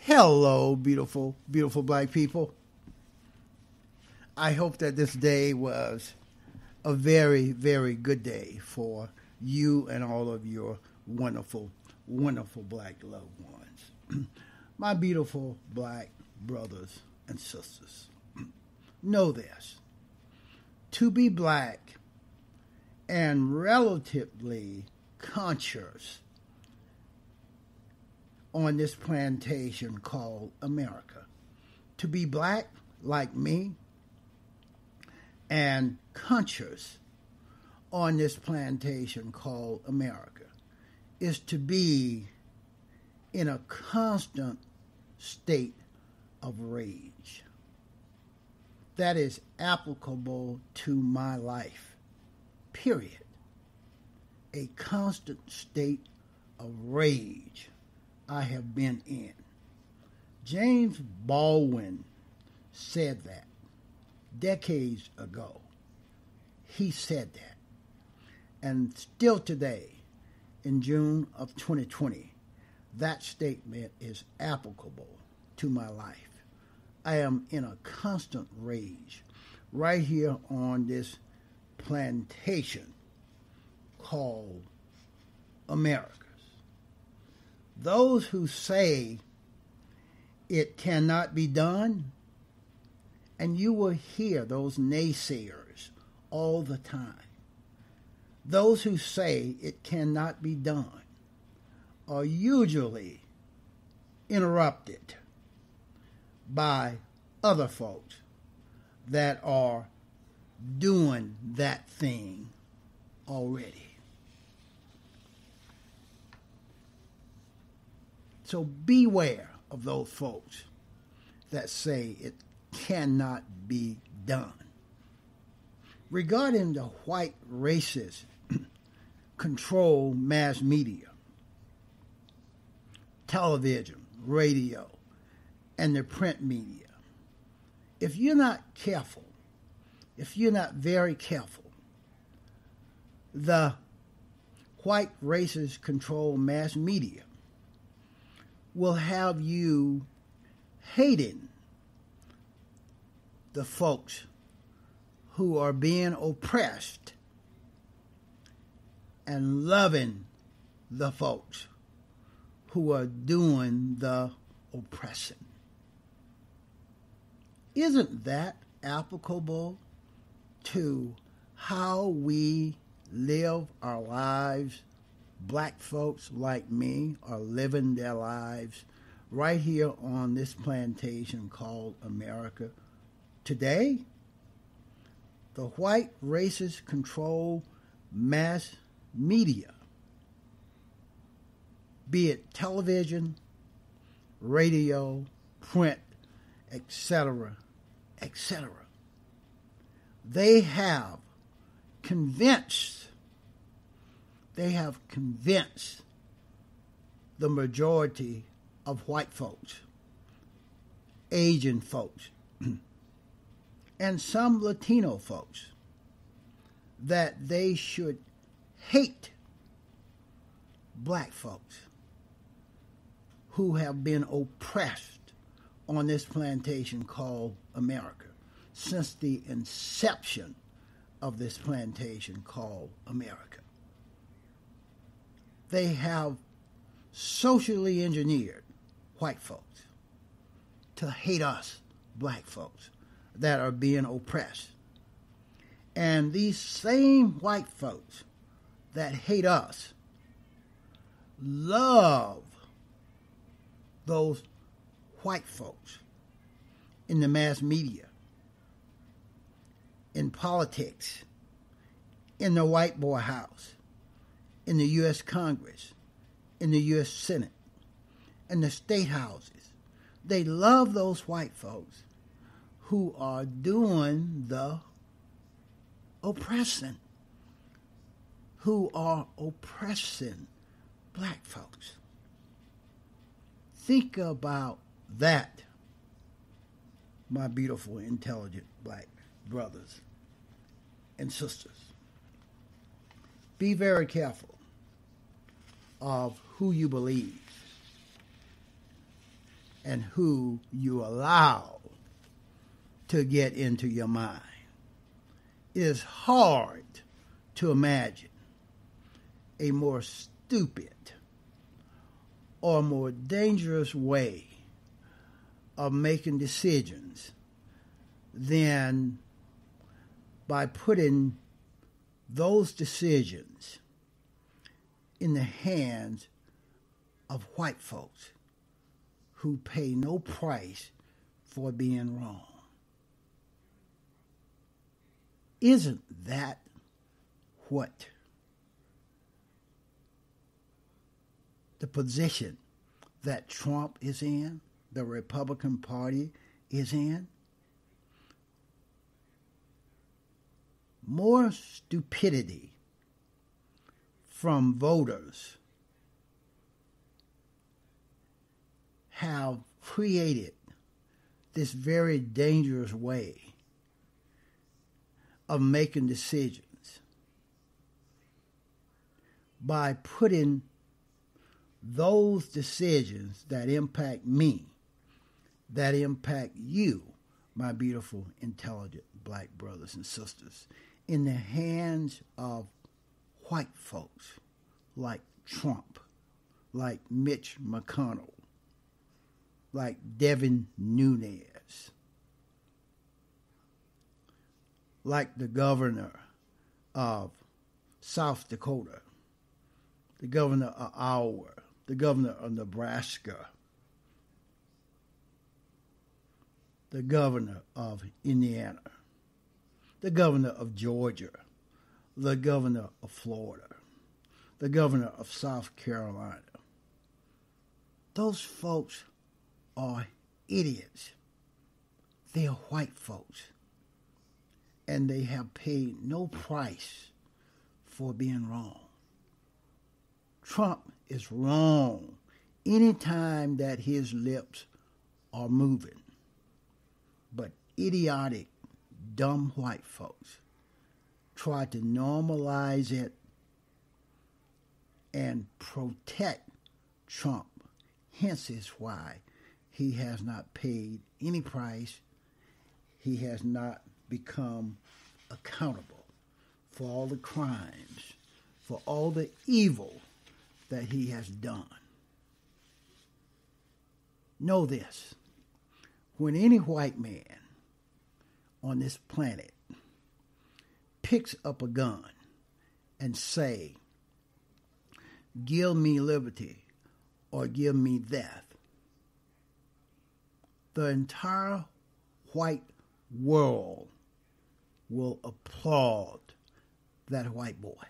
Hello, beautiful, beautiful black people. I hope that this day was a very, very good day for you and all of your wonderful, wonderful black loved ones. My beautiful black brothers and sisters, know this. To be black and relatively conscious on this plantation called America. To be black like me and conscious on this plantation called America is to be in a constant state of rage. That is applicable to my life, period. A constant state of rage I have been in. James Baldwin said that decades ago. He said that. And still today, in June of 2020, that statement is applicable to my life. I am in a constant rage right here on this plantation called America. Those who say it cannot be done, and you will hear those naysayers all the time. Those who say it cannot be done are usually interrupted by other folks that are doing that thing already. So beware of those folks that say it cannot be done. Regarding the white racist control mass media, television, radio, and the print media, if you're not careful, if you're not very careful, the white racist control mass media will have you hating the folks who are being oppressed and loving the folks who are doing the oppressing. Isn't that applicable to how we live our lives? Black folks like me are living their lives right here on this plantation called America. Today, the white racist control mass media, be it television, radio, print, etc., etc., they have convinced the majority of white folks, Asian folks, and some Latino folks that they should hate black folks who have been oppressed on this plantation called America since the inception of this plantation called America. They have socially engineered white folks to hate us, black folks, that are being oppressed. And these same white folks that hate us love those white folks in the mass media, in politics, in the White Boy House, in the U.S. Congress, in the U.S. Senate, in the state houses. They love those white folks who are doing the oppressing, who are oppressing black folks. Think about that, my beautiful, intelligent black brothers and sisters. Be very careful of who you believe. and who you allow to get into your mind. It is hard to imagine a more stupid or more dangerous way of making decisions than by putting those decisions in the hands of white folks who pay no price for being wrong. Isn't that what the position that Trump is in, the Republican Party is in? More stupidity from voters have created this very dangerous way of making decisions by putting those decisions that impact me, that impact you, my beautiful, intelligent black brothers and sisters, in the hands of white folks like Trump, like Mitch McConnell, like Devin Nunes, like the governor of South Dakota, the governor of Iowa, the governor of Nebraska, the governor of Indiana, the governor of Georgia, the governor of Florida, the governor of South Carolina. Those folks are idiots. They are white folks. And they have paid no price for being wrong. Trump is wrong anytime that his lips are moving. But idiotic, dumb white folks try to normalize it and protect Trump. Hence is why he has not paid any price. He has not become accountable for all the crimes, for all the evil that he has done. Know this: when any white man on this planet picks up a gun and say, "Give me liberty or give me death," the entire white world will applaud that white boy.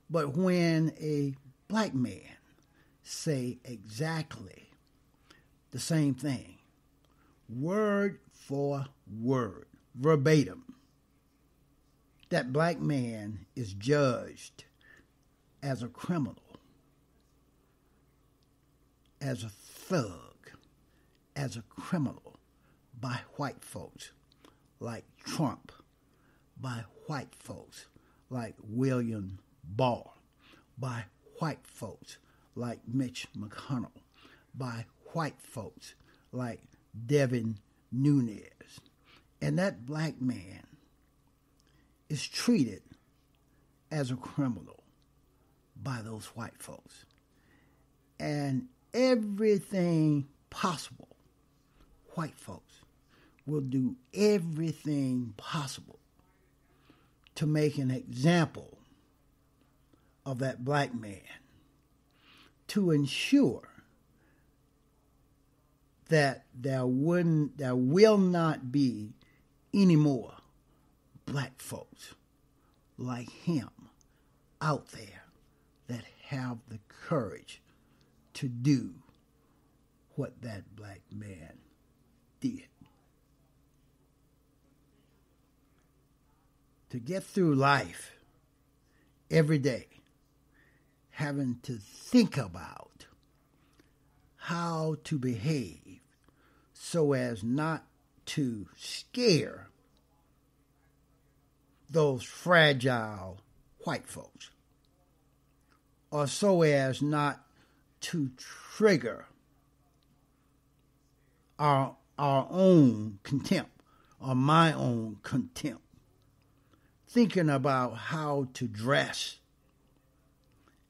But when a black man say exactly the same thing, word for word, verbatim, that black man is judged as a criminal, as a thug, as a criminal by white folks like Trump, by white folks like William Barr, by white folks like Mitch McConnell, by white folks like Devin Nunes. And that black man is treated as a criminal by those white folks. And everything possible, white folks will do everything possible to make an example of that black man, to ensure that there will not be any more black folks like him out there that have the courage to do what that black man did. To get through life every day, having to think about how to behave so as not to scare those fragile white folks, or so as not to trigger our own contempt, or my own contempt, thinking about how to dress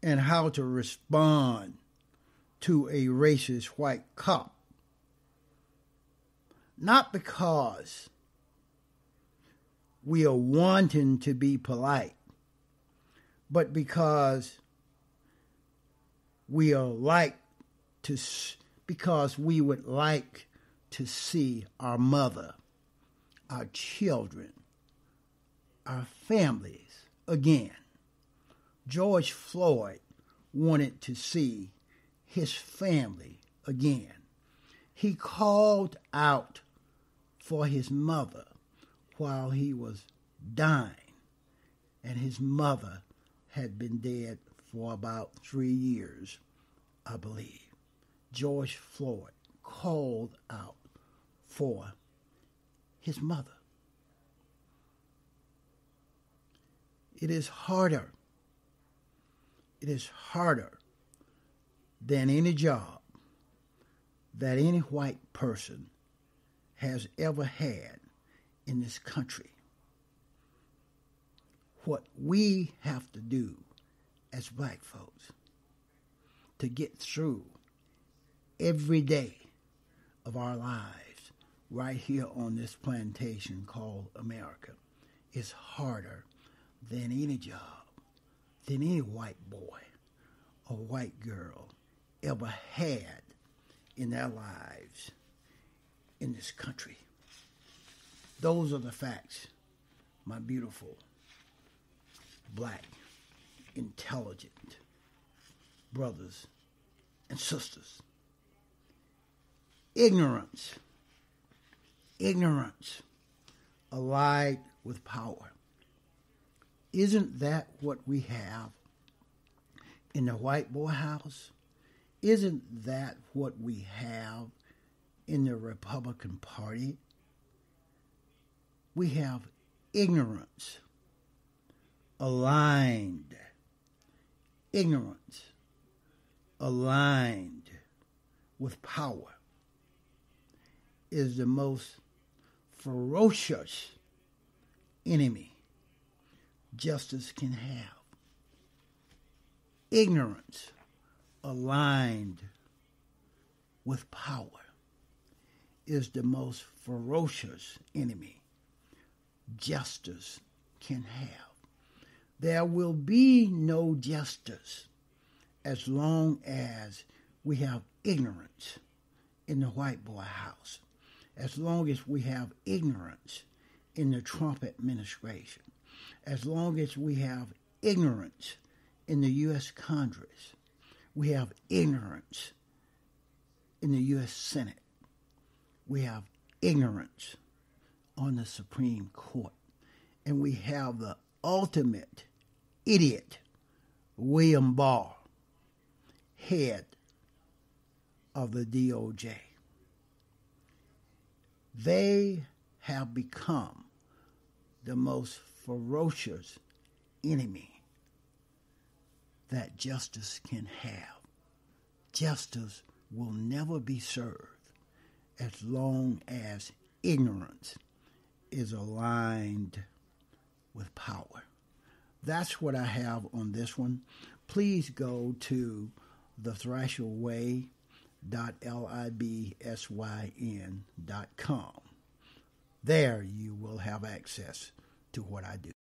and how to respond to a racist white cop. Not because we are wanting to be polite, but because we would like to see our mother, our children, our families again. George Floyd wanted to see his family again. He called out for his mother while he was dying, and his mother had been dead for about 3 years, I believe. George Floyd called out for his mother. It is harder than any job that any white person has ever had in this country. What we have to do as black folks to get through every day of our lives right here on this plantation called America is harder than any job, than any white boy or white girl ever had in their lives in this country. Those are the facts, my beautiful, black, intelligent brothers and sisters. Ignorance allied with power. Isn't that what we have in the white boy house? Isn't that what we have in the Republican Party? We have ignorance aligned with power is the most ferocious enemy justice can have. Ignorance aligned with power is the most ferocious enemy justice can have. There will be no justice as long as we have ignorance in the white boy house, as long as we have ignorance in the Trump administration, as long as we have ignorance in the U.S. Congress, we have ignorance in the U.S. Senate, we have ignorance on the Supreme Court, and we have the ultimate idiot, William Barr, head of the DOJ. They have become the most ferocious enemy that justice can have. Justice will never be served as long as ignorance is aligned with power. That's what I have on this one. Please go to thethrasherway.libsyn.com. There you will have access to what I do.